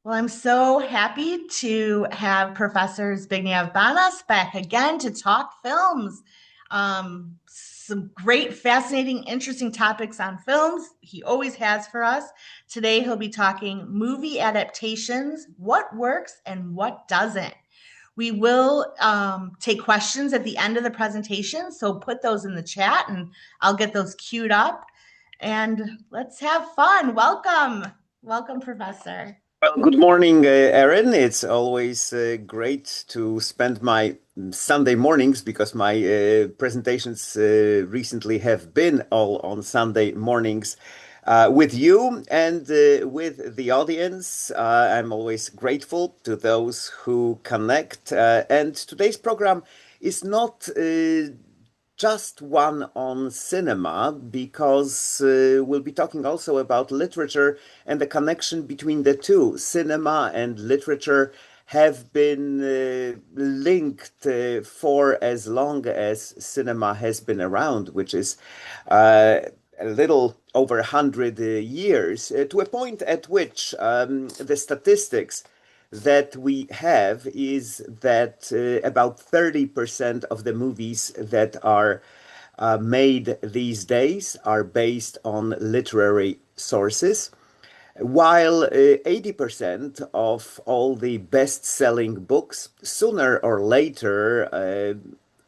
Well, I'm so happy to have Professor Zbigniew Banas back again to talk films. Some great, fascinating, interesting topics on films he always has for us. Today, he'll be talking movie adaptations, what works and what doesn't. We will take questions at the end of the presentation, so put those in the chat and I'll get those queued up. And let's have fun. Welcome. Welcome, Professor. Well, good morning, Erin. It's always great to spend my Sunday mornings because my presentations recently have been all on Sunday mornings with you and with the audience. I'm always grateful to those who connect. And today's program is not just one on cinema because we'll be talking also about literature and the connection between the two. Cinema and literature have been linked for as long as cinema has been around, which is a little over 100 years, to a point at which the statistics that we have is that about 30% of the movies that are made these days are based on literary sources, while 80% of all the best-selling books sooner or later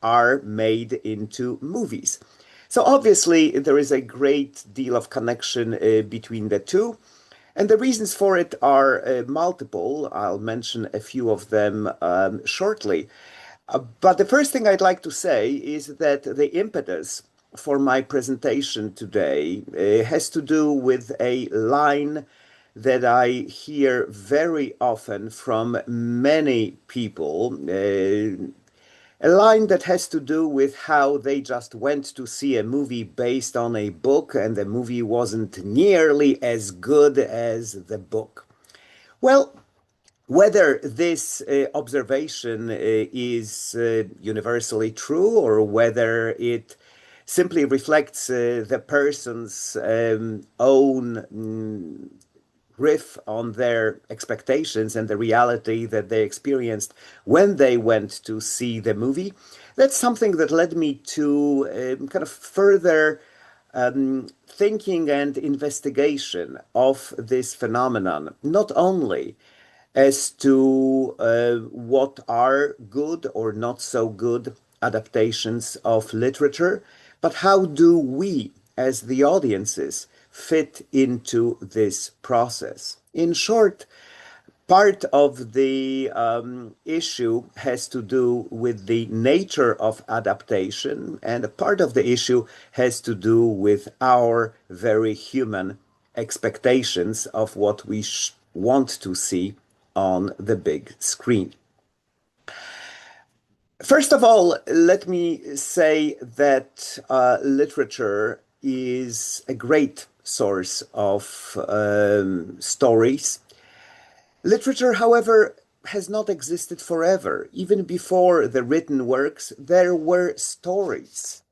are made into movies. So obviously there is a great deal of connection between the two. And the reasons for it are multiple. I'll mention a few of them shortly. But the first thing I'd like to say is that the impetus for my presentation today has to do with a line that I hear very often from many people. A line that has to do with how they just went to see a movie based on a book and the movie wasn't nearly as good as the book. Well, whether this observation is universally true or whether it simply reflects the person's own riff on their expectations and the reality that they experienced when they went to see the movie. That's something that led me to kind of further thinking and investigation of this phenomenon, not only as to what are good or not so good adaptations of literature, but how do we, as the audiences, fit into this process. In short, part of the issue has to do with the nature of adaptation, and a part of the issue has to do with our very human expectations of what we want to see on the big screen. First of all, let me say that literature is a great source of stories. Literature, however, has not existed forever. Even before the written works, there were stories.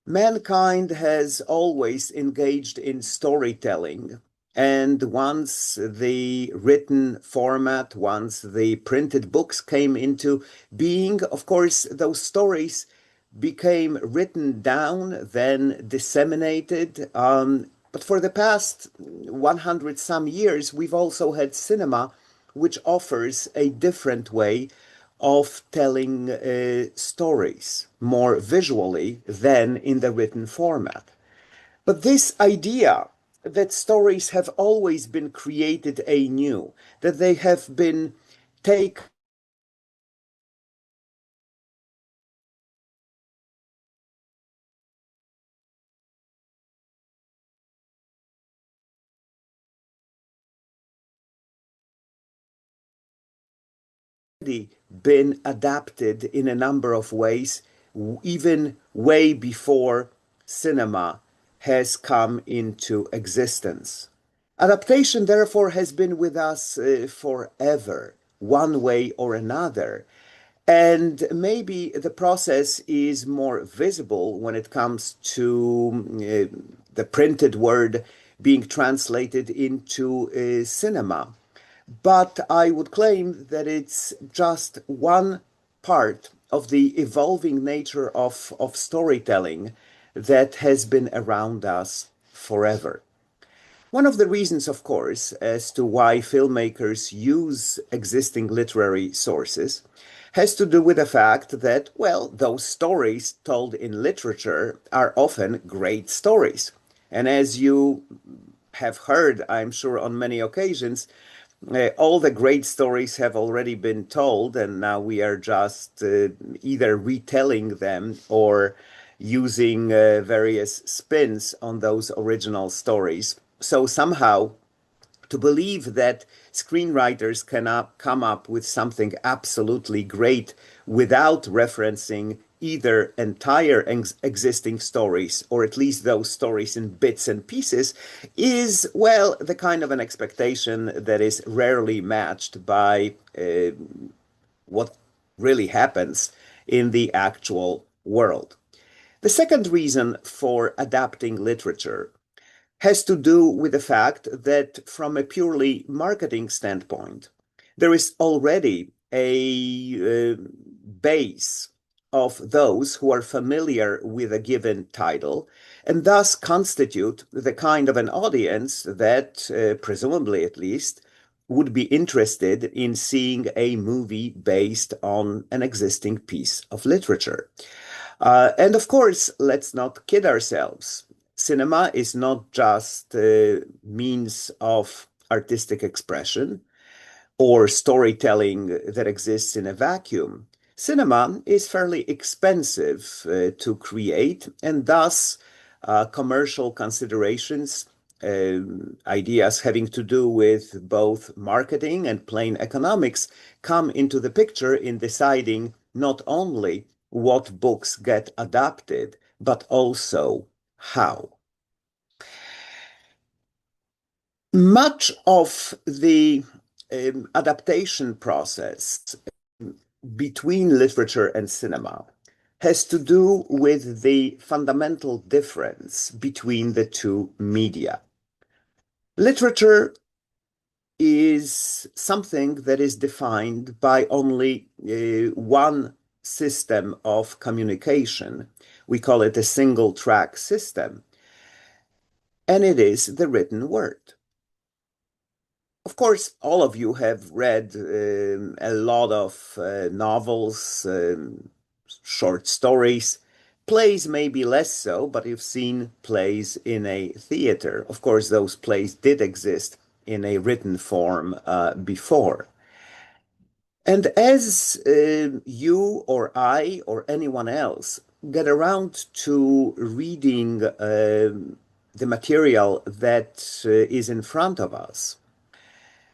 Mankind has always engaged in storytelling. And once the written format, once the printed books came into being, of course, those stories became written down, then disseminated. But for the past 100 some years, we've also had cinema, which offers a different way of telling stories more visually than in the written format. But this idea that stories have always been created anew, that they have been taken been adapted in a number of ways, even way before cinema has come into existence. Adaptation, therefore, has been with us forever, one way or another. And maybe the process is more visible when it comes to the printed word being translated into cinema. but I would claim that it's just one part of the evolving nature of storytelling that has been around us forever. One of the reasons, of course, as to why filmmakers use existing literary sources has to do with the fact that, well, those stories told in literature are often great stories. And as you have heard, I'm sure, on many occasions, all the great stories have already been told, and now we are just either retelling them or using various spins on those original stories. So somehow, to believe that screenwriters cannot come up with something absolutely great without referencing either entire existing stories or at least those stories in bits and pieces is, well, the kind of an expectation that is rarely matched by what really happens in the actual world. The second reason for adapting literature has to do with the fact that from a purely marketing standpoint, there is already a base of those who are familiar with a given title and thus constitute the kind of an audience that, presumably at least, would be interested in seeing a movie based on an existing piece of literature. And of course, let's not kid ourselves. Cinema is not just a means of artistic expression or storytelling that exists in a vacuum. Cinema is fairly expensive to create, and thus commercial considerations, uh, ideas having to do with both marketing and plain economics, come into the picture in deciding not only what books get adapted, but also how. Much of the adaptation process between literature and cinema has to do with the fundamental difference between the two media. Literature is something that is defined by only one system of communication. We call it a single track system, and it is the written word. Of course, all of you have read a lot of novels, short stories. Plays maybe less so, but you've seen plays in a theater. Of course, those plays did exist in a written form before. And as you or I or anyone else get around to reading the material that is in front of us,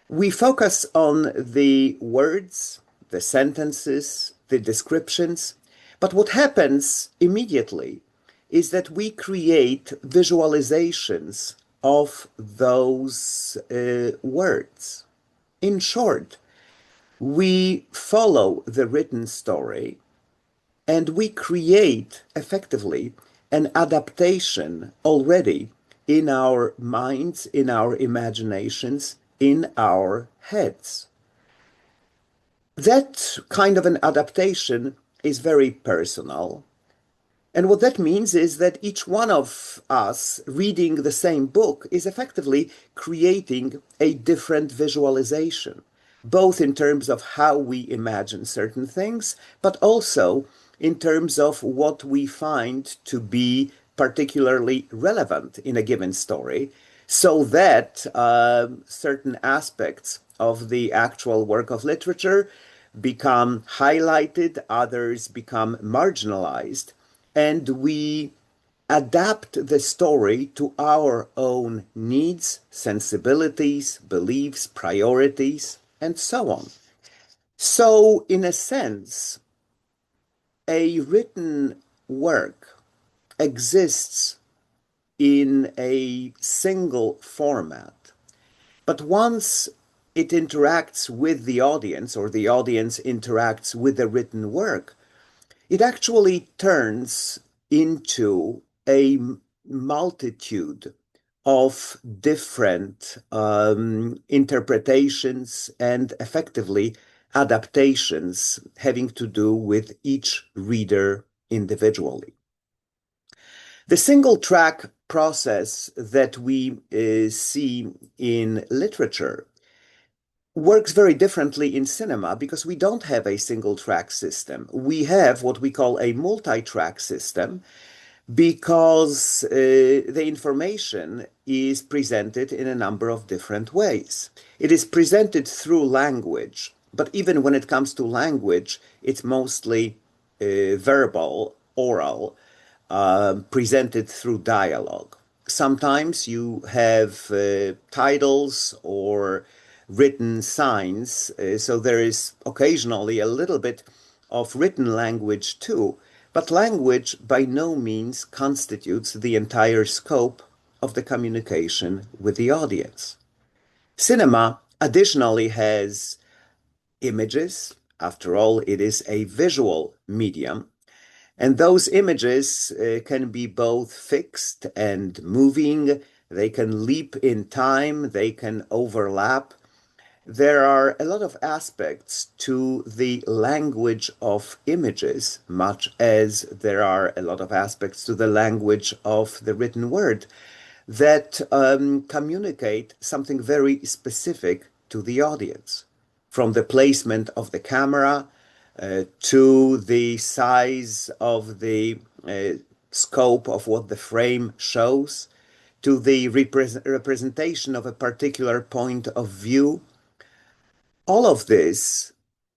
we focus on the words, the sentences, the descriptions, but what happens immediately is that we create visualizations of those words. In short, we follow the written story and we create effectively an adaptation already in our minds, in our imaginations, in our heads. That kind of an adaptation is very personal. And what that means is that each one of us reading the same book is effectively creating a different visualization, both in terms of how we imagine certain things, but also in terms of what we find to be particularly relevant in a given story, so that certain aspects of the actual work of literature become highlighted, others become marginalized, and we adapt the story to our own needs, sensibilities, beliefs, priorities, and so on. So, in a sense, a written work exists in a single format, but once it interacts with the audience or the audience interacts with the written work, it actually turns into a multitude of different interpretations and effectively adaptations having to do with each reader individually. The single track process that we see in literature works very differently in cinema because we don't have a single track system. We have what we call a multi-track system because the information is presented in a number of different ways. It is presented through language, but even when it comes to language, it's mostly verbal, oral, presented through dialogue. Sometimes you have titles or written signs, so there is occasionally a little bit of written language too, but language by no means constitutes the entire scope of the communication with the audience. Cinema additionally has images. After all, it is a visual medium. And those images can be both fixed and moving. They can leap in time. They can overlap. There are a lot of aspects to the language of images, much as there are a lot of aspects to the language of the written word that communicate something very specific to the audience. From the placement of the camera to the size of the scope of what the frame shows, to the representation of a particular point of view, all of this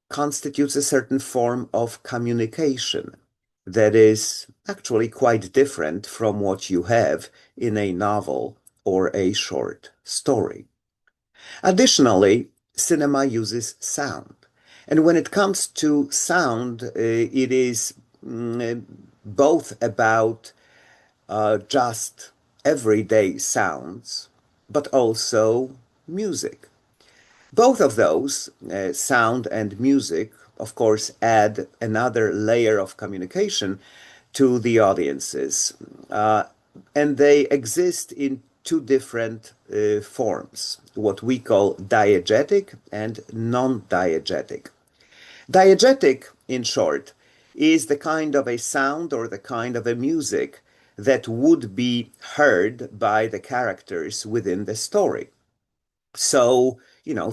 constitutes a certain form of communication that is actually quite different from what you have in a novel or a short story. Additionally, cinema uses sound. And when it comes to sound, it is both about just everyday sounds, but also music. Both of those, sound and music, of course, add another layer of communication to the audiences. And they exist in two different forms, what we call diegetic and non-diegetic. Diegetic, in short, is the kind of a sound or the kind of a music that would be heard by the characters within the story. So,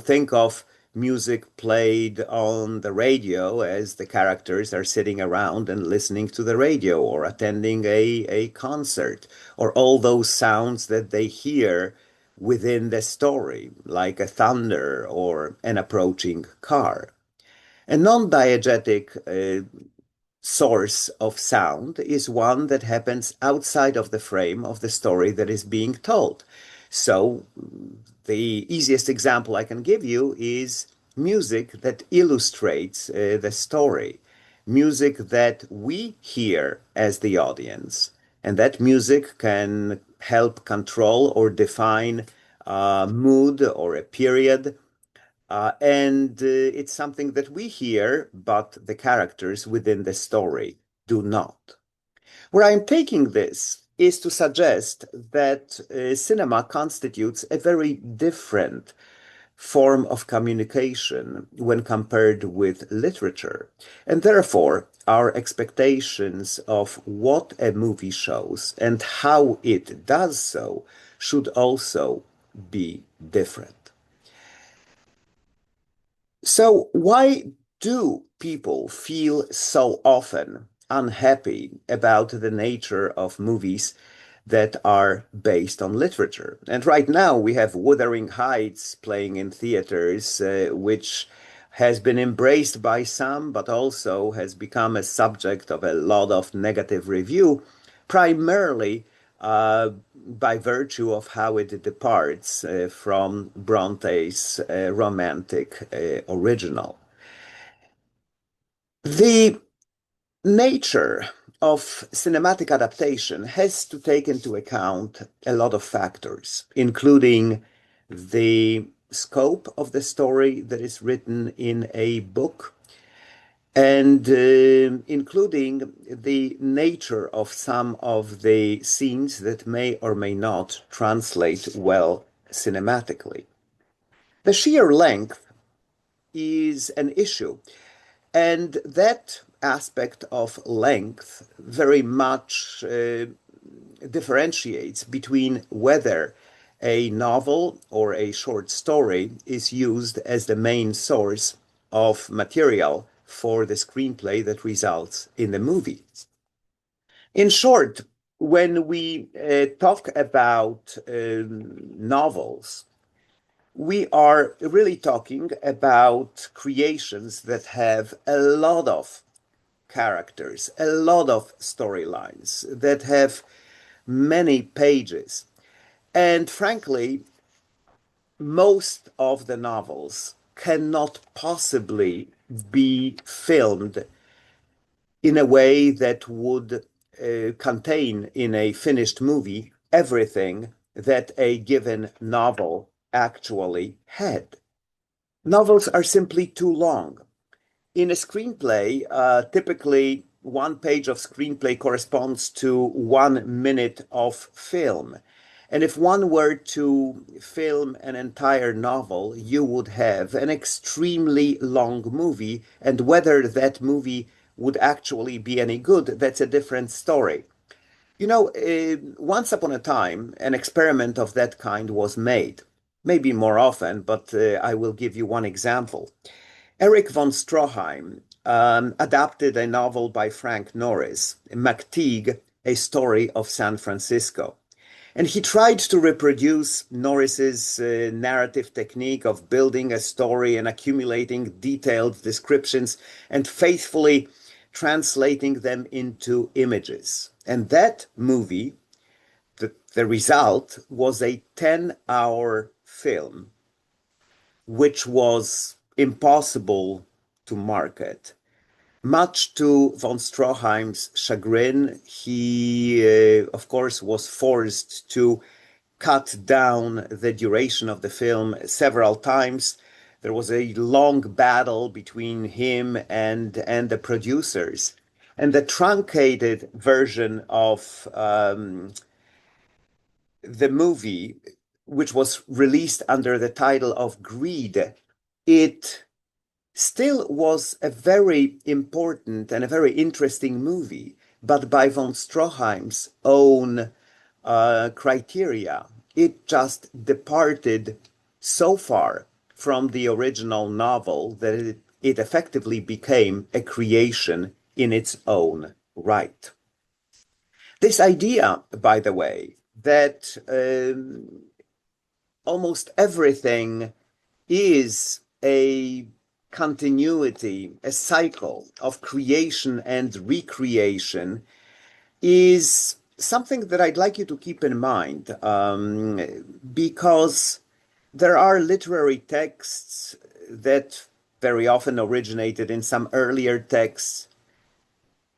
think of music played on the radio as the characters are sitting around and listening to the radio or attending a concert, or all those sounds that they hear within the story, like a thunder or an approaching car. A non-diegetic source of sound is one that happens outside of the frame of the story that is being told. So, the easiest example I can give you is music that illustrates the story, music that we hear as the audience. And that music can help control or define a mood or a period. And it's something that we hear, but the characters within the story do not. Where I'm taking this is to suggest that cinema constitutes a very different form of communication when compared with literature. And therefore, our expectations of what a movie shows and how it does so should also be different. So, why do people feel so often unhappy about the nature of movies that are based on literature? And right now we have Wuthering Heights playing in theaters, which has been embraced by some, but also has become a subject of a lot of negative review, primarily by virtue of how it departs from Bronte's romantic original. The nature of cinematic adaptation has to take into account a lot of factors, including the scope of the story that is written in a book, and including the nature of some of the scenes that may or may not translate well cinematically. The sheer length is an issue, and that aspect of length very much differentiates between whether a novel or a short story is used as the main source of material for the screenplay that results in the movie. In short, when we talk about novels, we are really talking about creations that have a lot of characters, a lot of storylines, that have many pages. And frankly, most of the novels cannot possibly be filmed in a way that would contain in a finished movie everything that a given novel actually had. Novels are simply too long. In a screenplay, typically one page of screenplay corresponds to 1 minute of film. And if one were to film an entire novel, you would have an extremely long movie. And whether that movie would actually be any good, that's a different story. Once upon a time, an experiment of that kind was made. Maybe more often, but I will give you one example. Eric von Stroheim adapted a novel by Frank Norris, McTeague, A Story of San Francisco. And he tried to reproduce Norris's narrative technique of building a story and accumulating detailed descriptions and faithfully translating them into images. And that movie, the result was a 10-hour film which was impossible to market. Much to von Stroheim's chagrin, he, of course, was forced to cut down the duration of the film several times. There was a long battle between him and the producers. And the truncated version of the movie, which was released under the title of Greed, it still was a very important and a very interesting movie, but by von Stroheim's own criteria, it just departed so far from the original novel that it effectively became a creation in its own right. This idea, by the way, that almost everything is a continuity, a cycle of creation and recreation is something that I'd like you to keep in mind, because there are literary texts that very often originated in some earlier texts.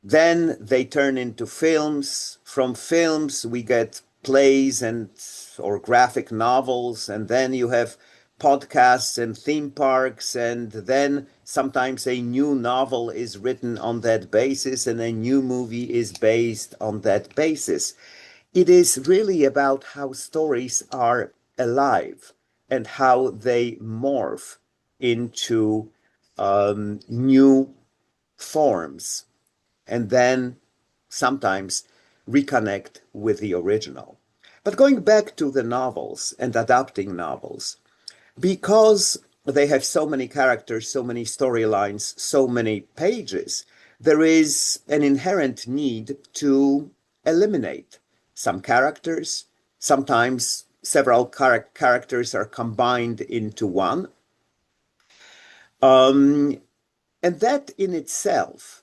Then they turn into films. From films, we get plays and or graphic novels, and then you have podcasts and theme parks, and then sometimes a new novel is written on that basis, and a new movie is based on that basis. It is really about how stories are alive and how they morph into new forms and then sometimes reconnect with the original. But going back to the novels and adapting novels, because they have so many characters, so many storylines, so many pages, there is an inherent need to eliminate some characters. Sometimes several characters are combined into one. And that in itself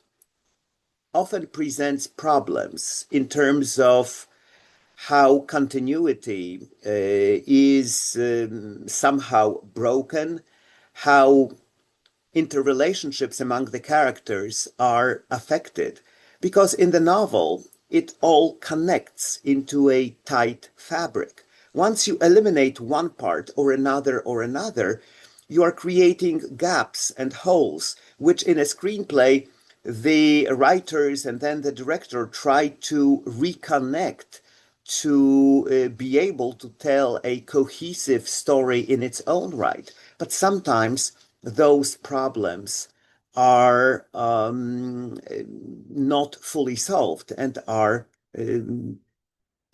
often presents problems in terms of how continuity is somehow broken, how interrelationships among the characters are affected. Because in the novel, it all connects into a tight fabric. Once you eliminate one part or another, you are creating gaps and holes, which in a screenplay, the writers and then the director try to reconnect to be able to tell a cohesive story in its own right. But sometimes those problems are not fully solved and are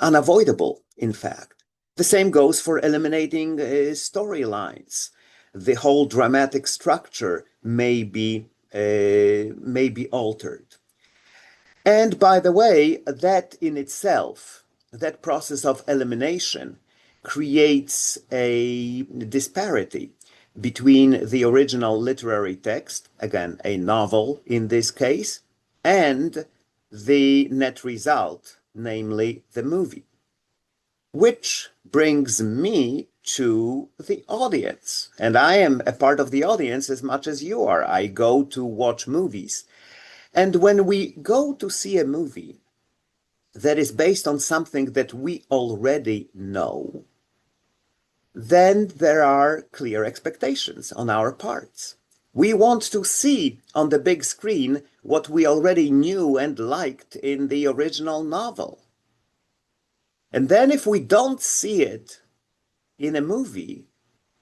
unavoidable, in fact. The same goes for eliminating storylines. The whole dramatic structure may be altered. And by the way, that in itself, that process of elimination creates a disparity between the original literary text, again, a novel in this case, and the net result, namely the movie. Which brings me to the audience. And I am a part of the audience as much as you are. I go to watch movies. And when we go to see a movie that is based on something that we already know, then there are clear expectations on our parts. We want to see on the big screen what we already knew and liked in the original novel. And then if we don't see it in a movie,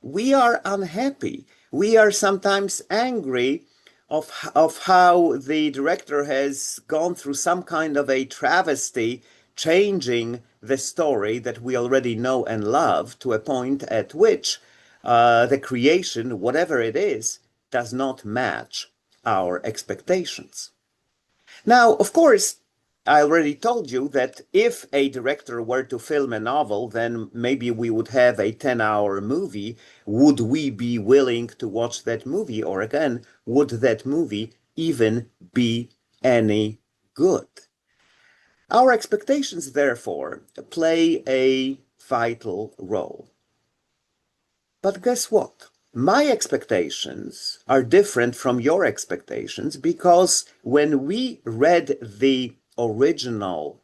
we are unhappy. We are sometimes angry of how the director has gone through some kind of a travesty, changing the story that we already know and love to a point at which the creation, whatever it is, does not match our expectations. Now, of course, I already told you that if a director were to film a novel, then maybe we would have a 10-hour movie. Would we be willing to watch that movie? Or again, would that movie even be any good? Our expectations, therefore, play a vital role. But guess what? My expectations are different from your expectations because when we read the original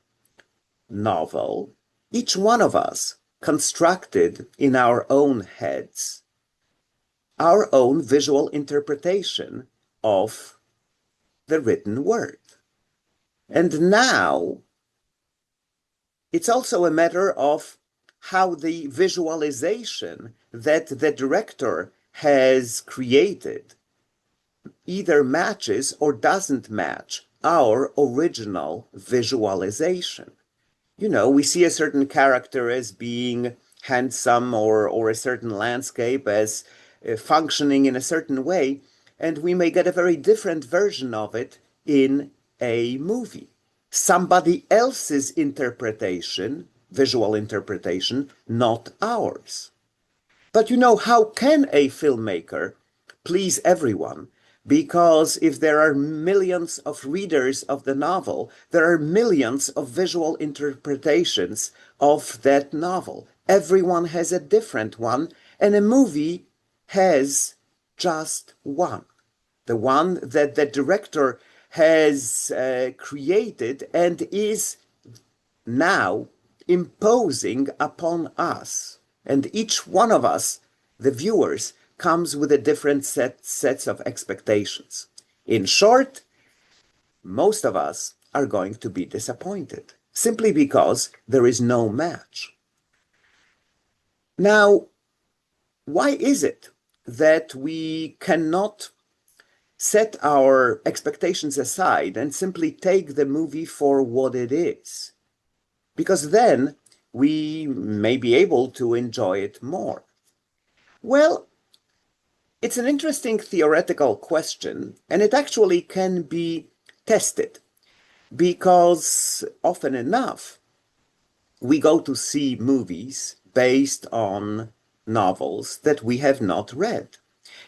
novel, each one of us constructed in our own heads our own visual interpretation of the written word. And now it's also a matter of how the visualization that the director has created either matches or doesn't match our original visualization. You know, we see a certain character as being handsome or a certain landscape as functioning in a certain way, and we may get a very different version of it in a movie. Somebody else's interpretation, visual interpretation, not ours. But you know, how can a filmmaker please everyone? Because if there are millions of readers of the novel, there are millions of visual interpretations of that novel. Everyone has a different one, and a movie has just one. The one that the director has created and is now imposing upon us. And each one of us, the viewers, comes with a different sets of expectations. In short, most of us are going to be disappointed simply because there is no match. Now, why is it that we cannot set our expectations aside and simply take the movie for what it is? Because then we may be able to enjoy it more. Well, it's an interesting theoretical question, and it actually can be tested because often enough we go to see movies based on novels that we have not read.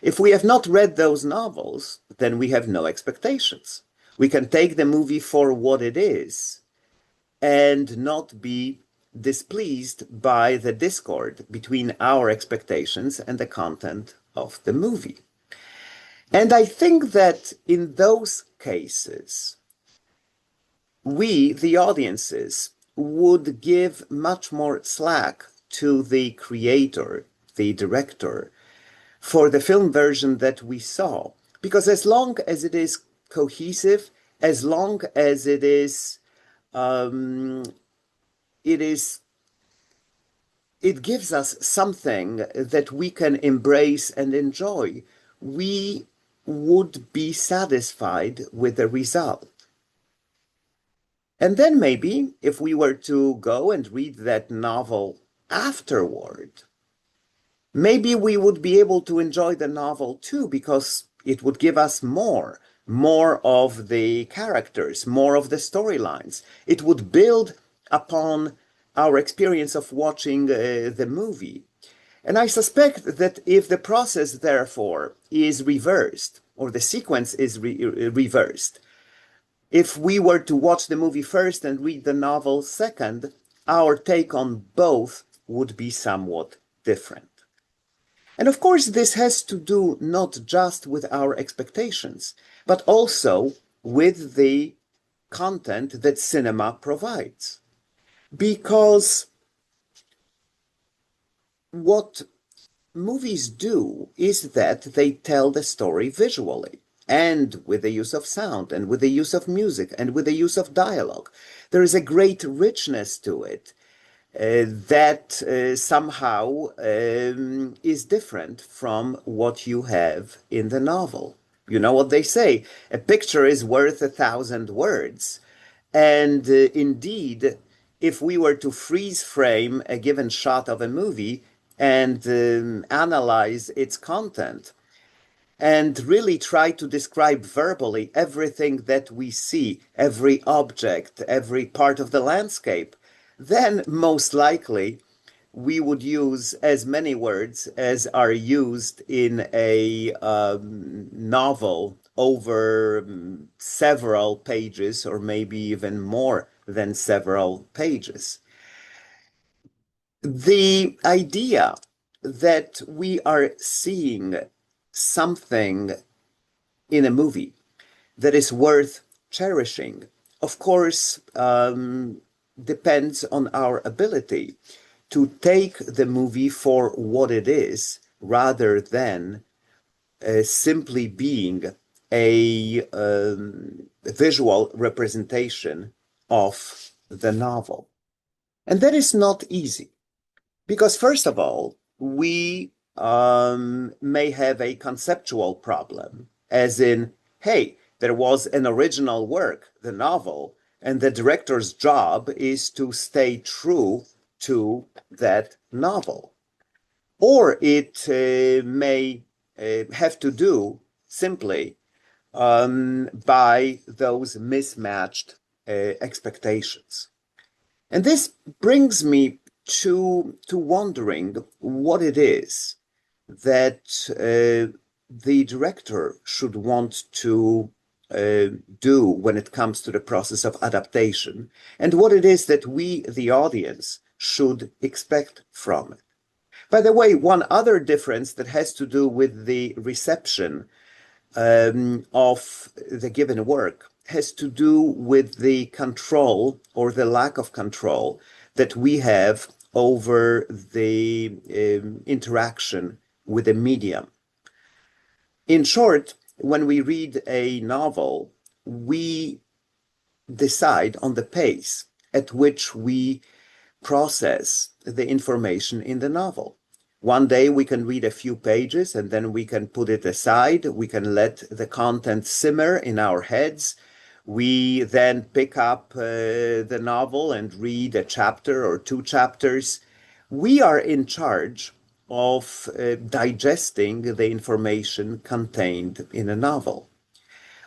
If we have not read those novels, then we have no expectations. We can take the movie for what it is and not be displeased by the discord between our expectations and the content of the movie. And I think that in those cases, we, the audiences, would give much more slack to the creator, the director, for the film version that we saw. Because as long as it is cohesive, as long as um, it is, it gives us something that we can embrace and enjoy, we would be satisfied with the result. And then maybe if we were to go and read that novel afterward, maybe we would be able to enjoy the novel too, because it would give us more of the characters, more of the storylines. It would build upon our experience of watching the movie. And I suspect that if the process, therefore, is reversed, or the sequence is reversed, if we were to watch the movie first and read the novel second, our take on both would be somewhat different. And of course, this has to do not just with our expectations, but also with the content that cinema provides. Because what movies do is that they tell the story visually and with the use of sound and with the use of music and with the use of dialogue. There is a great richness to it that somehow is different from what you have in the novel. You know what they say, a picture is worth 1,000 words. And indeed, if we were to freeze frame a given shot of a movie and analyze its content and really try to describe verbally everything that we see, every object, every part of the landscape, then most likely we would use as many words as are used in a novel over several pages, or maybe even more than several pages. The idea that we are seeing something in a movie that is worth cherishing, of course, depends on our ability to take the movie for what it is rather than simply being a visual representation of the novel. And that is not easy because, first of all, we may have a conceptual problem, as in, hey, there was an original work, the novel, and the director's job is to stay true to that novel. Or it may have to do simply by those mismatched expectations. And this brings me to wondering what it is that the director should want to do when it comes to the process of adaptation, and what it is that we, the audience, should expect from it. By the way, one other difference that has to do with the reception of the given work has to do with the control or the lack of control that we have over the interaction with the medium. In short, when we read a novel, we decide on the pace at which we process the information in the novel. One day we can read a few pages and then we can put it aside. We can let the content simmer in our heads. We then pick up the novel and read a chapter or two chapters. We are in charge of digesting the information contained in a novel.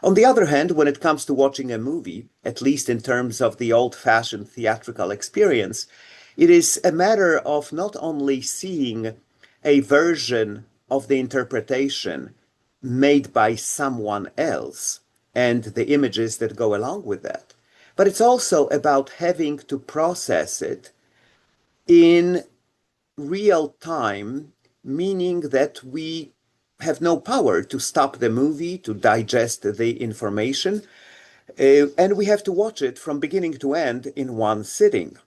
On the other hand, when it comes to watching a movie, at least in terms of the old-fashioned theatrical experience, it is a matter of not only seeing a version of the interpretation made by someone else and the images that go along with that, but it's also about having to process it in real time, meaning that we have no power to stop the movie, to digest the information, and we have to watch it from beginning to end in one sitting.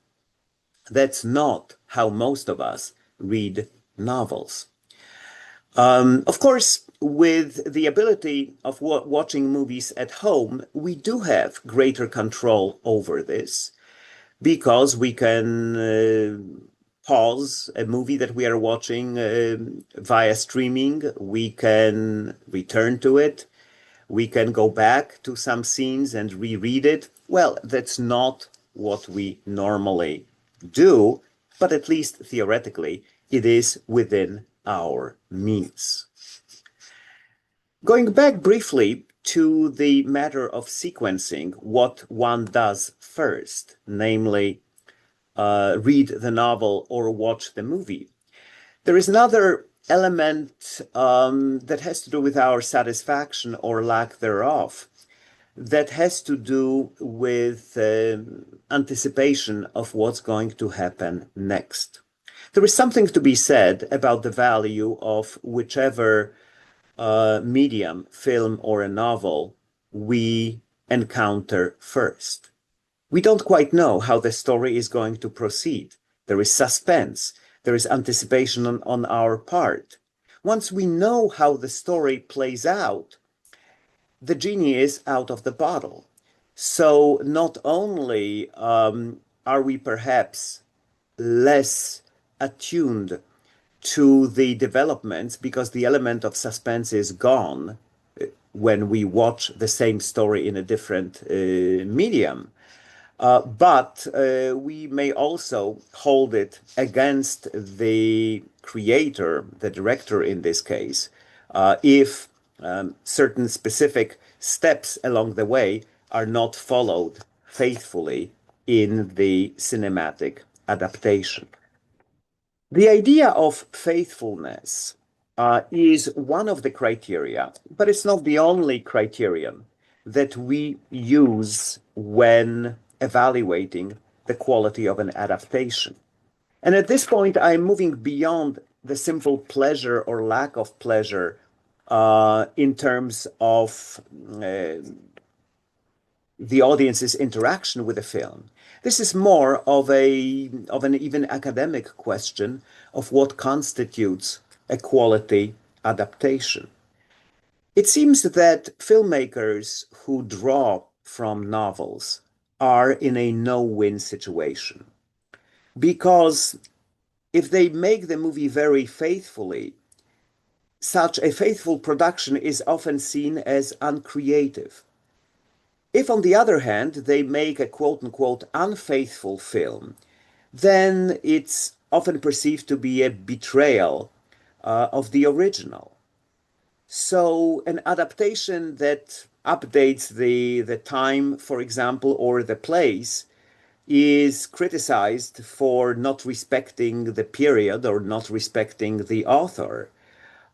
That's not how most of us read novels. Of course, with the ability of watching movies at home, we do have greater control over this because we can pause a movie that we are watching via streaming. We can return to it. We can go back to some scenes and reread it. Well, that's not what we normally do, but at least theoretically, it is within our means. Going back briefly to the matter of sequencing, what one does first, namely read the novel or watch the movie. There is another element that has to do with our satisfaction or lack thereof, that has to do with anticipation of what's going to happen next. There is something to be said about the value of whichever medium, film or a novel, we encounter first. We don't quite know how the story is going to proceed. There is suspense. There is anticipation on our part. Once we know how the story plays out, the genie is out of the bottle. So not only are we perhaps less attuned to the developments because the element of suspense is gone when we watch the same story in a different medium. But we may also hold it against the creator, the director in this case, if certain specific steps along the way are not followed faithfully in the cinematic adaptation. The idea of faithfulness is one of the criteria, but it's not the only criterion that we use when evaluating the quality of an adaptation. And at this point, I'm moving beyond the simple pleasure or lack of pleasure in terms of the audience's interaction with the film. This is more of an even academic question of what constitutes a quality adaptation. It seems that filmmakers who draw from novels are in a no-win situation because if they make the movie very faithfully, such a faithful production is often seen as uncreative. If, on the other hand, they make a quote-unquote unfaithful film, then it's often perceived to be a betrayal of the original. So an adaptation that updates the time, for example, or the place, is criticized for not respecting the period or not respecting the author.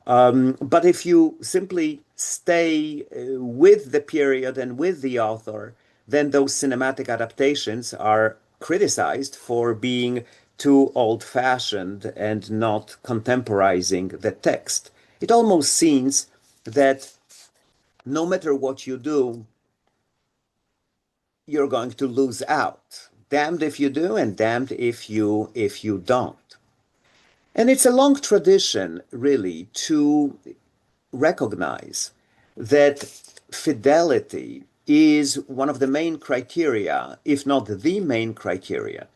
But if you simply stay with the period and with the author, then those cinematic adaptations are criticized for being too old-fashioned and not contemporizing the text. It almost seems that no matter what you do, you're going to lose out. Damned if you do and damned if you don't. And it's a long tradition, really, to recognize that fidelity is one of the main criteria, if not the main criterion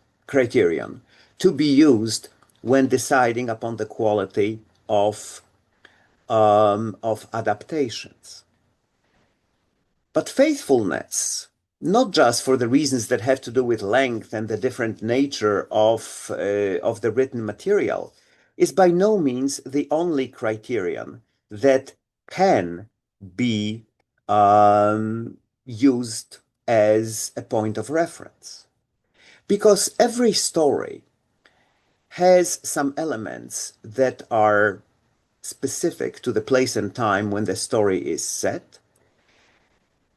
to be used when deciding upon the quality of adaptations. But faithfulness, not just for the reasons that have to do with length and the different nature of the written material, is by no means the only criterion that can be used as a point of reference. Because every story has some elements that are specific to the place and time when the story is set.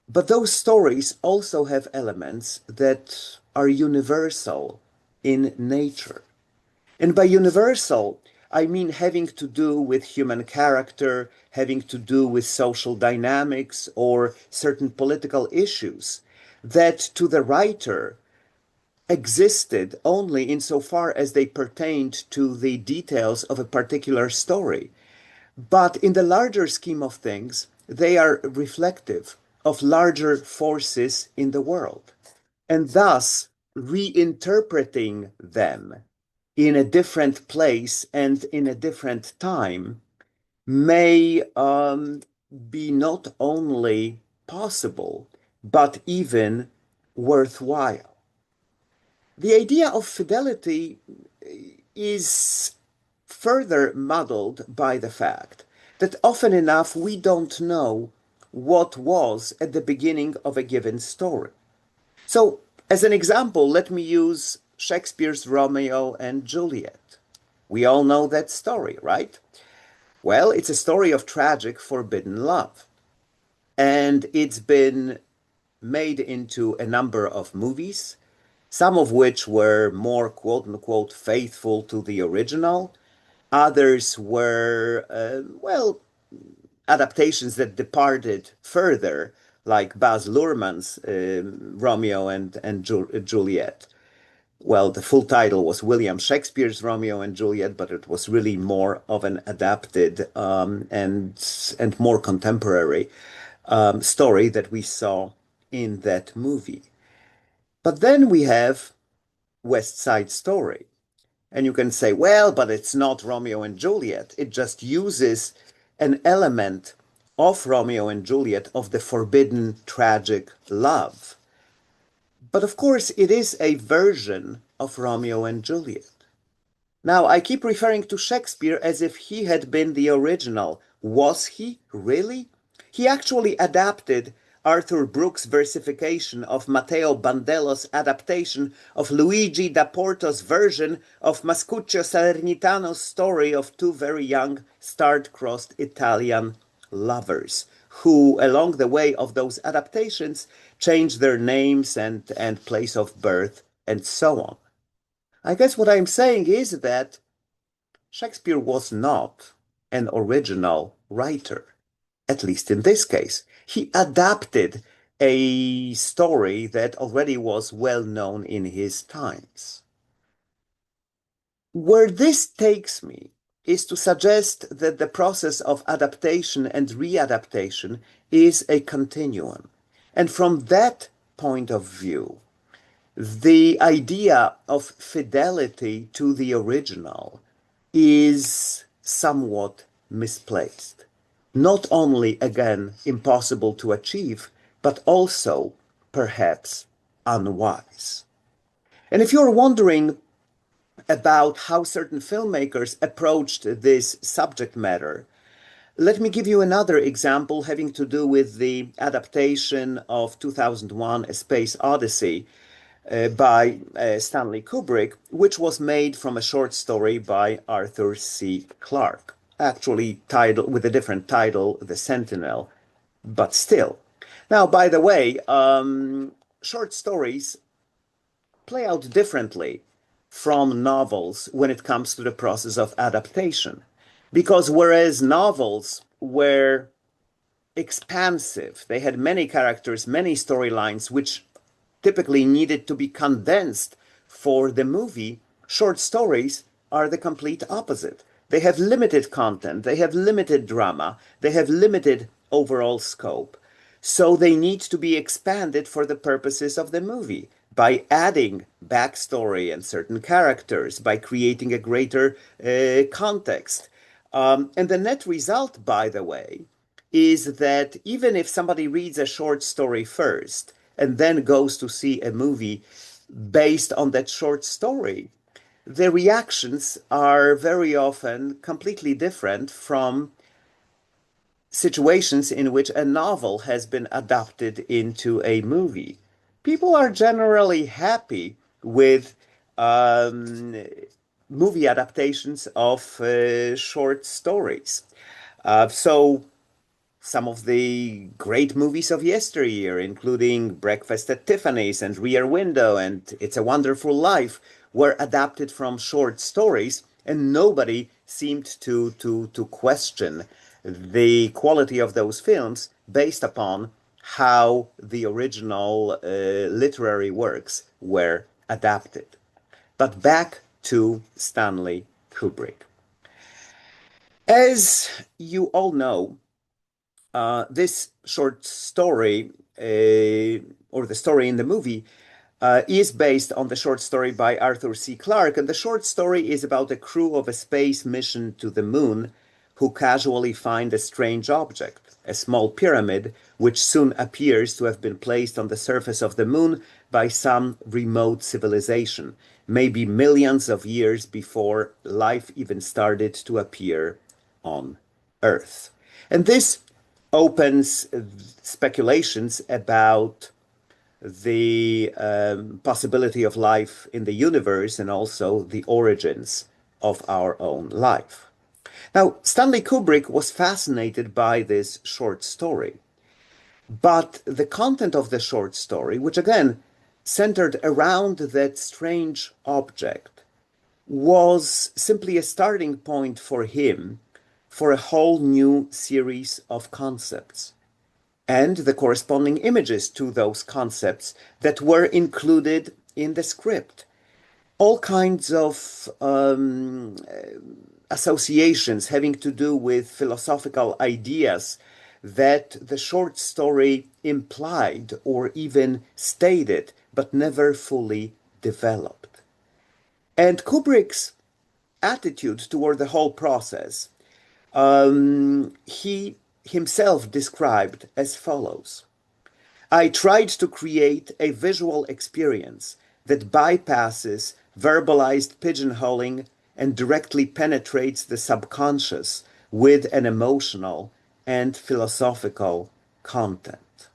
But those stories also have elements that are universal in nature. And by universal, I mean having to do with human character, having to do with social dynamics or certain political issues that to the writer existed only insofar as they pertained to the details of a particular story. But in the larger scheme of things, they are reflective of larger forces in the world. And thus, reinterpreting them in a different place and in a different time may be not only possible, but even worthwhile. The idea of fidelity is further muddled by the fact that often enough we don't know what was at the beginning of a given story. So, as an example, let me use Shakespeare's Romeo and Juliet. We all know that story, right? Well, it's a story of tragic, forbidden love. And it's been made into a number of movies, some of which were more quote unquote faithful to the original. Others were, well, adaptations that departed further, like Baz Luhrmann's Romeo and Juliet. Well, the full title was William Shakespeare's Romeo and Juliet, but it was really more of an adapted and more contemporary story that we saw in that movie. But then we have West Side Story. And you can say, well, but it's not Romeo and Juliet. It just uses an element of Romeo and Juliet, of the forbidden tragic love. But of course, it is a version of Romeo and Juliet. Now, I keep referring to Shakespeare as if he had been the original. Was he really? He actually adapted Arthur Brooks' versification of Matteo Bandello's adaptation of Luigi da Porto's version of Mascuccio Salernitano's story of two very young, star-crossed Italian lovers, who, along the way of those adaptations, changed their names and place of birth and so on. I guess what I'm saying is that Shakespeare was not an original writer, at least in this case. He adapted a story that already was well known in his times. Where this takes me is to suggest that the process of adaptation and readaptation is a continuum. And from that point of view, the idea of fidelity to the original is somewhat misplaced. Not only, again, impossible to achieve, but also perhaps unwise. And if you're wondering about how certain filmmakers approached this subject matter, let me give you another example having to do with the adaptation of 2001: A Space Odyssey by Stanley Kubrick, which was made from a short story by Arthur C. Clarke, actually titled with a different title, The Sentinel, but still. Now, by the way, short stories play out differently from novels when it comes to the process of adaptation. Because whereas novels were expansive, they had many characters, many storylines, which typically needed to be condensed for the movie, short stories are the complete opposite. They have limited content, they have limited drama, they have limited overall scope. So they need to be expanded for the purposes of the movie by adding backstory and certain characters, by creating a greater context. And the net result, by the way, is that even if somebody reads a short story first and then goes to see a movie based on that short story, the reactions are very often completely different from situations in which a novel has been adapted into a movie. People are generally happy with um, movie adaptations of short stories. So some of the great movies of yesteryear, including Breakfast at Tiffany's and Rear Window and It's a Wonderful Life, were adapted from short stories, and nobody seemed to question the quality of those films based upon how the original literary works were adapted. But back to Stanley Kubrick. As you all know, this short story, or the story in the movie, is based on the short story by Arthur C. Clarke. And the short story is about a crew of a space mission to the moon who casually find a strange object, a small pyramid, which soon appears to have been placed on the surface of the moon by some remote civilization, maybe millions of years before life even started to appear on Earth. And this opens speculations about the possibility of life in the universe and also the origins of our own life. Now, Stanley Kubrick was fascinated by this short story, but the content of the short story, which again centered around that strange object, was simply a starting point for him for a whole new series of concepts and the corresponding images to those concepts that were included in the script. All kinds of associations having to do with philosophical ideas that the short story implied or even stated, but never fully developed. And Kubrick's attitude toward the whole process, he himself described as follows. I tried to create a visual experience that bypasses verbalized pigeonholing and directly penetrates the subconscious with an emotional and philosophical content.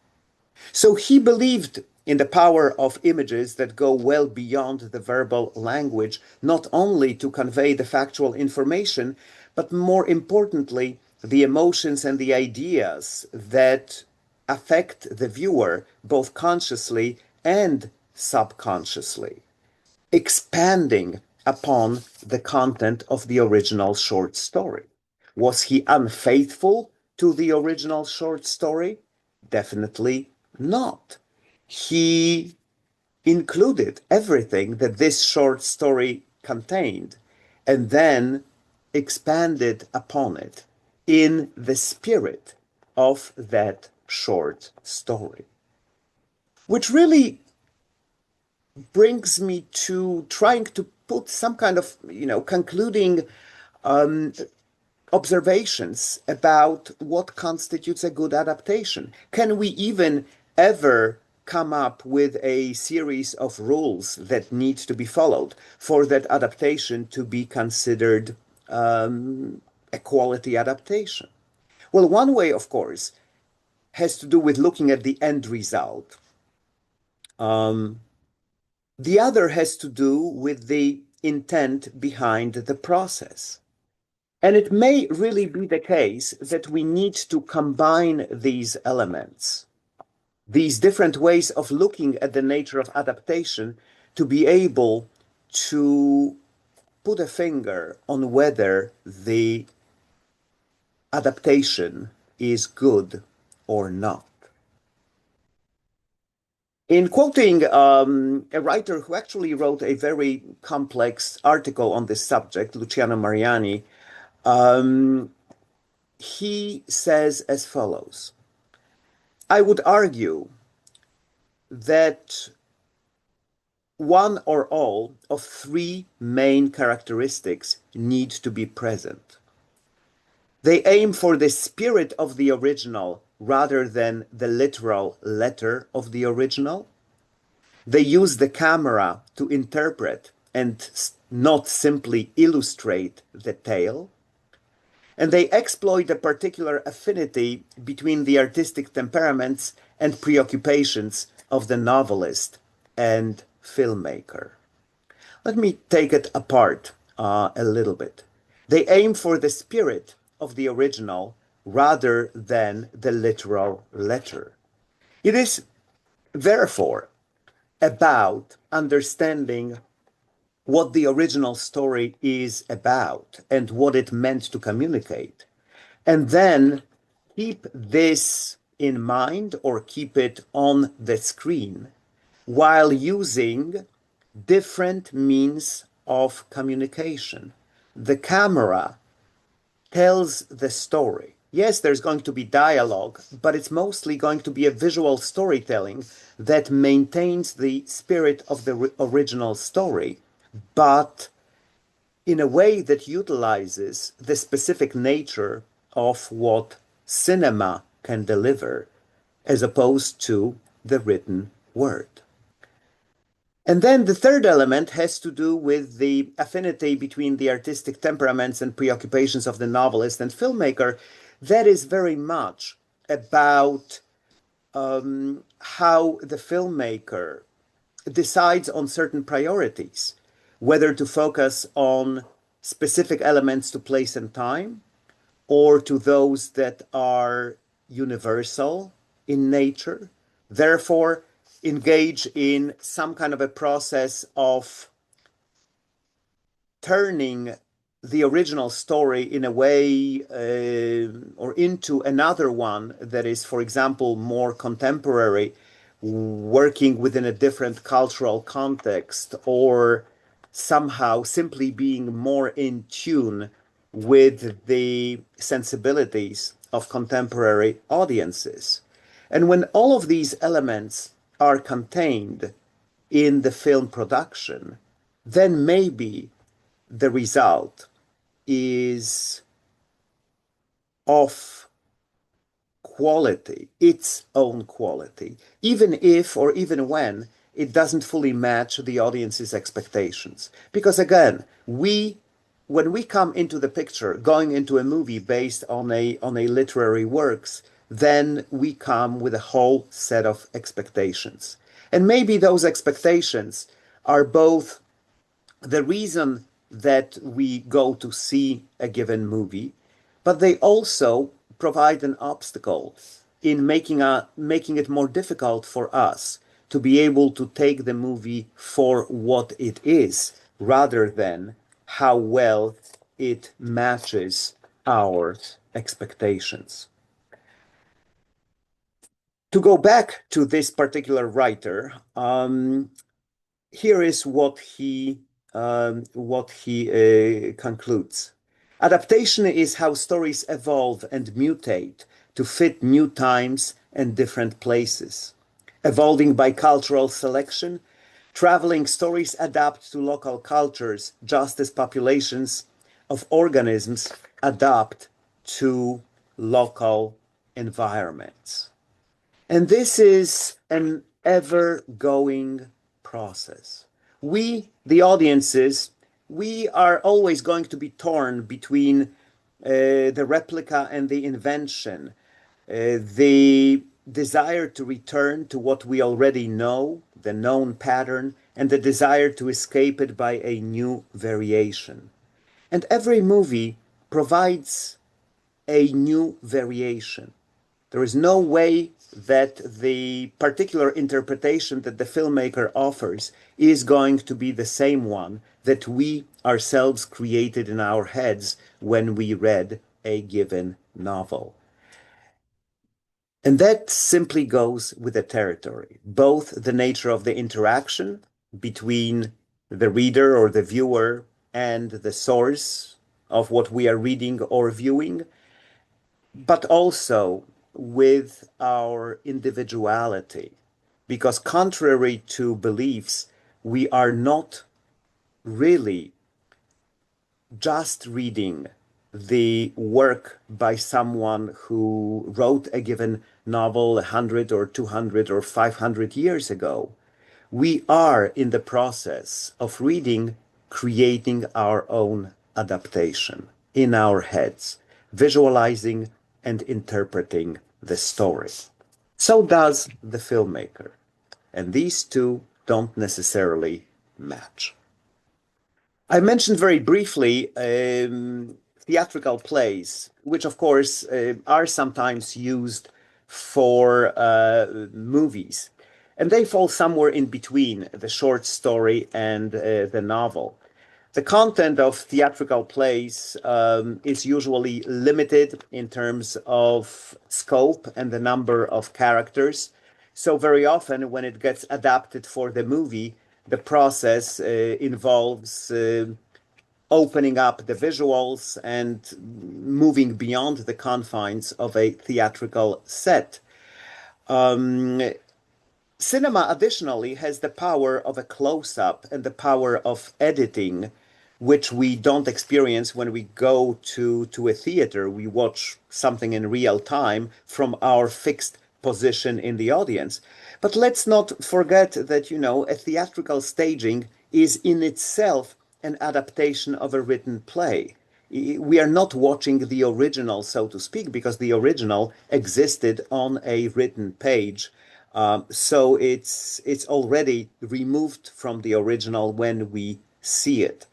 So he believed in the power of images that go well beyond the verbal language, not only to convey the factual information, but more importantly, the emotions and the ideas that affect the viewer both consciously and subconsciously, expanding upon the content of the original short story. Was he unfaithful to the original short story? Definitely not. He included everything that this short story contained and then expanded upon it in the spirit of that short story. Which really brings me to trying to put some kind of, concluding observations about what constitutes a good adaptation. Can we even ever come up with a series of rules that need to be followed for that adaptation to be considered a quality adaptation? Well, one way, of course, has to do with looking at the end result. The other has to do with the intent behind the process. And it may really be the case that we need to combine these elements, these different ways of looking at the nature of adaptation, to be able to put a finger on whether the adaptation is good or not. In quoting a writer who actually wrote a very complex article on this subject, Luciano Mariani, he says as follows. I would argue that one or all of three main characteristics need to be present. They aim for the spirit of the original rather than the literal letter of the original. They use the camera to interpret and not simply illustrate the tale. And they exploit a particular affinity between the artistic temperaments and preoccupations of the novelist and filmmaker. Let me take it apart a little bit. They aim for the spirit of the original rather than the literal letter. It is therefore about understanding what the original story is about and what it meant to communicate. And then keep this in mind or keep it on the screen while using different means of communication. The camera tells the story. Yes, there's going to be dialogue, but it's mostly going to be a visual storytelling that maintains the spirit of the original story, but in a way that utilizes the specific nature of what cinema can deliver, as opposed to the written word. And then the third element has to do with the affinity between the artistic temperaments and preoccupations of the novelist and filmmaker. That is very much about how the filmmaker decides on certain priorities, whether to focus on specific elements to place and time, or to those that are universal in nature, therefore engage in some kind of a process of turning the original story in a way or into another one that is, for example, more contemporary, working within a different cultural context, or somehow simply being more in tune with the sensibilities of contemporary audiences. And when all of these elements are contained in the film production, then maybe the result is of quality, its own quality, even if or even when it doesn't fully match the audience's expectations. Because again, when we come into the picture, going into a movie based on a literary works, then we come with a whole set of expectations. And maybe those expectations are both the reason that we go to see a given movie, but they also provide an obstacle in making it more difficult for us to be able to take the movie for what it is, rather than how well it matches our expectations. To go back to this particular writer, here is what he concludes. Adaptation is how stories evolve and mutate to fit new times and different places. Evolving by cultural selection, traveling stories adapt to local cultures just as populations of organisms adapt to local environments. And this is an ever-going process. We, the audiences, we are always going to be torn between the replica and the invention, the desire to return to what we already know, the known pattern, and the desire to escape it by a new variation. And every movie provides a new variation. There is no way that the particular interpretation that the filmmaker offers is going to be the same one that we ourselves created in our heads when we read a given novel. And that simply goes with the territory, both the nature of the interaction between the reader or the viewer and the source of what we are reading or viewing, but also with our individuality. Because contrary to beliefs, we are not really just reading the work by someone who wrote a given novel 100 or 200 or 500 years ago. We are in the process of reading, creating our own adaptation in our heads, visualizing and interpreting the story. So does the filmmaker. And these two don't necessarily match. I mentioned very briefly theatrical plays, which of course are sometimes used for movies. And they fall somewhere in between the short story and the novel. The content of theatrical plays is usually limited in terms of scope and the number of characters. So very often when it gets adapted for the movie, the process involves opening up the visuals and moving beyond the confines of a theatrical set. Um, Cinema, additionally, has the power of a close-up and the power of editing, which we don't experience when we go to a theater. We watch something in real time from our fixed position in the audience. But let's not forget that, a theatrical staging is in itself an adaptation of a written play. We are not watching the original, so to speak, because the original existed on a written page. So it's already removed from the original when we see it.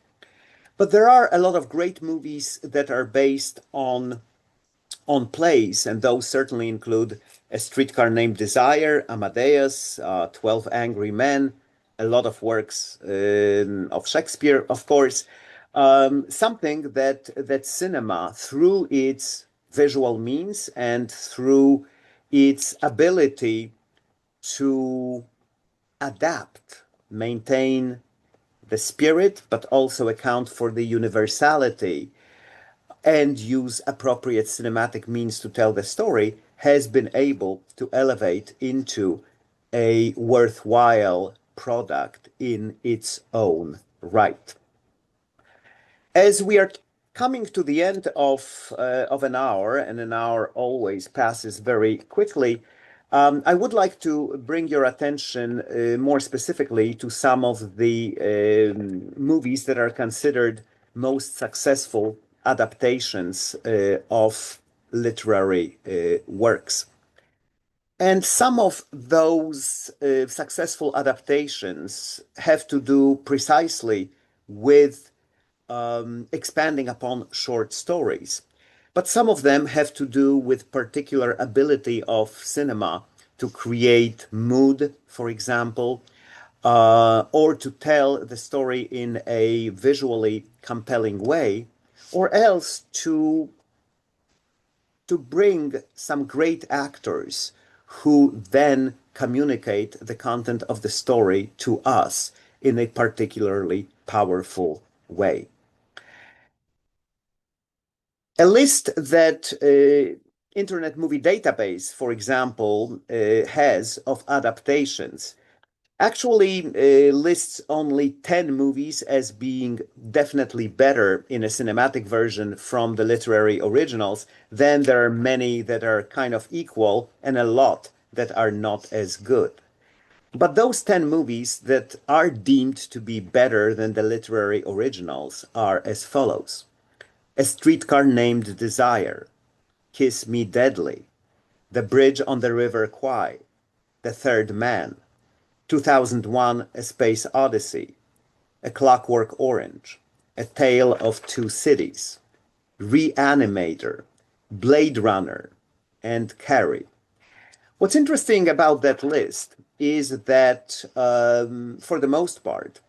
But there are a lot of great movies that are based on plays, and those certainly include A Streetcar Named Desire, Amadeus, 12 Angry Men, a lot of works of Shakespeare, of course. Something that cinema, through its visual means and through its ability to adapt, maintain the spirit, but also account for the universality and use appropriate cinematic means to tell the story, has been able to elevate into a worthwhile product in its own right. As we are coming to the end of an hour, and an hour always passes very quickly, I would like to bring your attention more specifically to some of the movies that are considered most successful adaptations of literary works. And some of those successful adaptations have to do precisely with expanding upon short stories. But some of them have to do with particular ability of cinema to create mood, for example, or to tell the story in a visually compelling way, or else to bring some great actors who then communicate the content of the story to us in a particularly powerful way. A list that Internet Movie Database, for example, has of adaptations actually lists only 10 movies as being definitely better in a cinematic version from the literary originals. Then there are many that are kind of equal and a lot that are not as good. But those 10 movies that are deemed to be better than the literary originals are as follows: A Streetcar Named Desire, Kiss Me Deadly, The Bridge on the River Kwai, The Third Man, 2001: A Space Odyssey, A Clockwork Orange, A Tale of Two Cities, Reanimator, Blade Runner, and Carrie. What's interesting about that list is that, for the most part,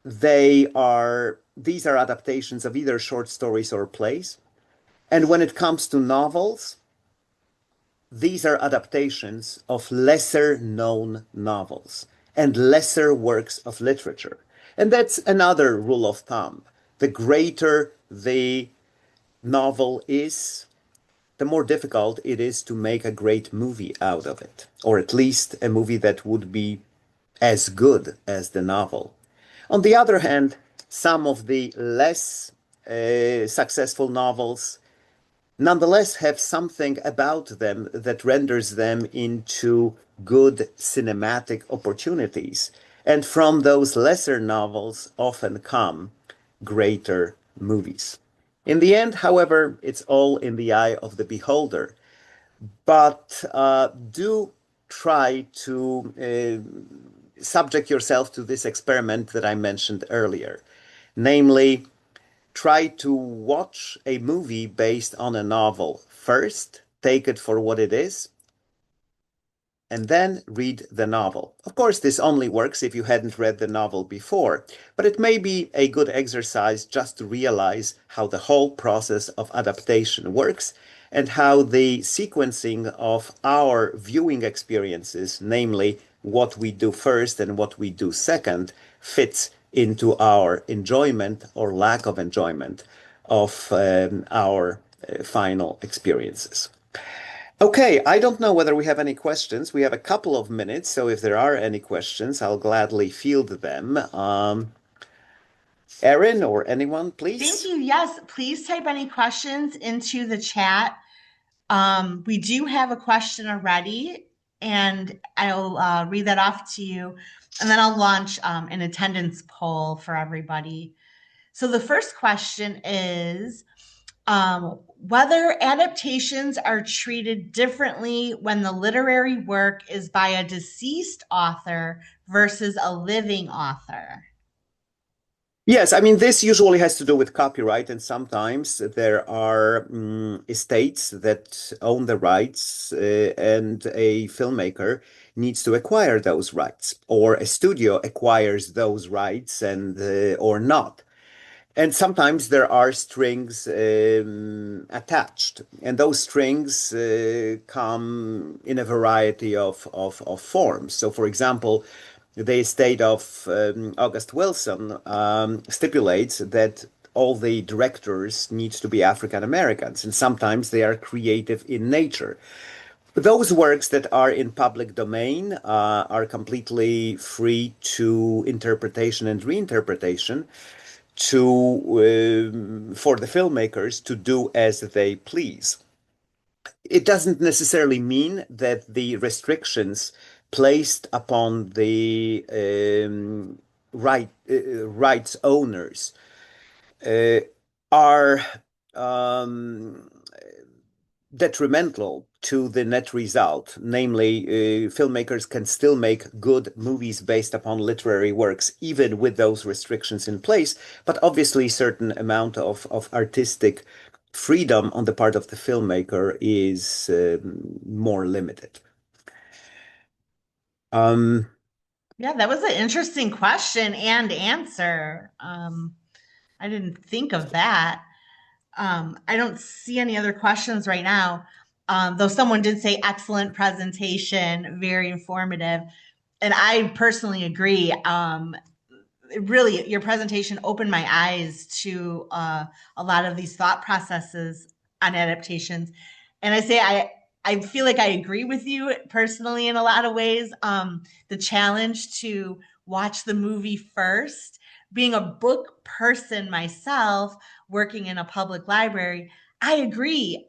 these are adaptations of either short stories or plays. And when it comes to novels, these are adaptations of lesser known novels and lesser works of literature. And that's another rule of thumb. The greater the novel is, the more difficult it is to make a great movie out of it, or at least a movie that would be as good as the novel. On the other hand, some of the less successful novels nonetheless have something about them that renders them into good cinematic opportunities. And from those lesser novels often come greater movies. In the end, however, it's all in the eye of the beholder. But do try to subject yourself to this experiment that I mentioned earlier. Namely, try to watch a movie based on a novel first, take it for what it is, and then read the novel. Of course, this only works if you hadn't read the novel before, but it may be a good exercise just to realize how the whole process of adaptation works and how the sequencing of our viewing experiences, namely what we do first and what we do second, fits into our enjoyment or lack of enjoyment of our final experiences. Okay, I don't know whether we have any questions. We have a couple of minutes, so if there are any questions, I'll gladly field them. Erin or anyone, Thank please. you. Yes, please type any questions into the chat. We do have a question already, and I'll read that off to you, and then I'll launch an attendance poll for everybody. So the first question is whether adaptations are treated differently when the literary work is by a deceased author versus a living author. Yes, I mean, this usually has to do with copyright, and sometimes there are estates that own the rights, and a filmmaker needs to acquire those rights, or a studio acquires those rights and or not. And sometimes there are strings attached, and those strings come in a variety of forms. So, for example, the estate of August Wilson stipulates that all the directors need to be African Americans, and sometimes they are creative in nature. Those works that are in public domain are completely free to interpretation and reinterpretation for the filmmakers to do as they please. It doesn't necessarily mean that the restrictions placed upon the rights owners uh, are um, detrimental to the net result. Namely, filmmakers can still make good movies based upon literary works, even with those restrictions in place. But obviously, certain amount of artistic freedom on the part of the filmmaker is more limited. Um, Yeah, that was an interesting question and answer. I didn't think of that. I don't see any other questions right now. Though someone did say excellent presentation, very informative. And I personally agree. Really, your presentation opened my eyes to a lot of these thought processes on adaptations. And I feel like I agree with you personally in a lot of ways. The challenge to watch the movie first, being a book person myself, working in a public library, I agree.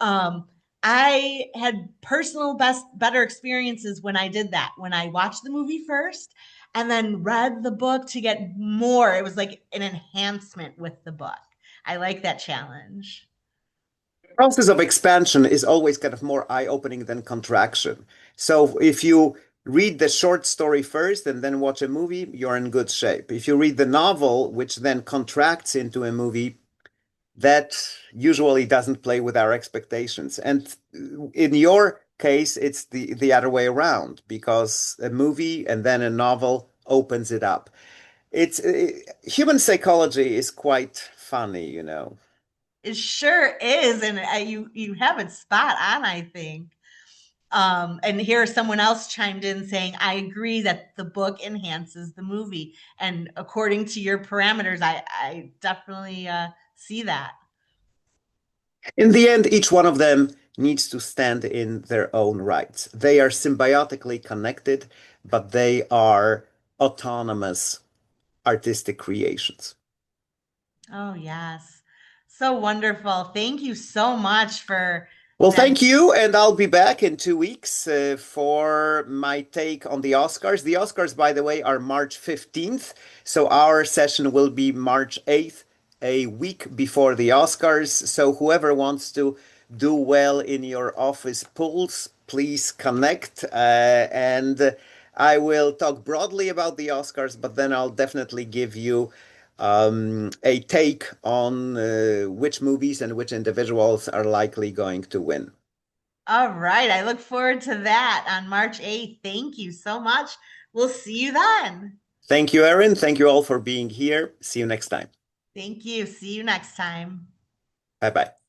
I had better experiences when I did that. When I watched the movie first and then read the book to get more. It was like an enhancement with the book. I like that challenge. Process of expansion is always kind of more eye-opening than contraction. So if you read the short story first and then watch a movie, you're in good shape. If you read the novel, which then contracts into a movie, that usually doesn't play with our expectations. And in your case, it's the other way around, because a movie and then a novel opens it up. It's human psychology is quite funny, you know. It sure is, and you have it spot on, I think. And here someone else chimed in saying, "I agree that the book enhances the movie." And according to your parameters, I definitely see that. In the end, each one of them needs to stand in their own rights. They are symbiotically connected, but they are autonomous artistic creations. Oh yes, so wonderful. Thank you so much for Well, that. thank you, and I'll be back in 2 weeks for my take on the Oscars. The Oscars, by the way, are March 15th, so our session will be March 8th, a week before the Oscars. So whoever wants to do well in your office pools, please connect, and I will talk broadly about the Oscars, but then I'll definitely give you a take on which movies and which individuals are likely going to win. All right. I look forward to that on March 8th. Thank you so much. We'll see you then. Thank you, Erin. Thank you all for being here. See you next time. Thank you. See you next time. Bye bye.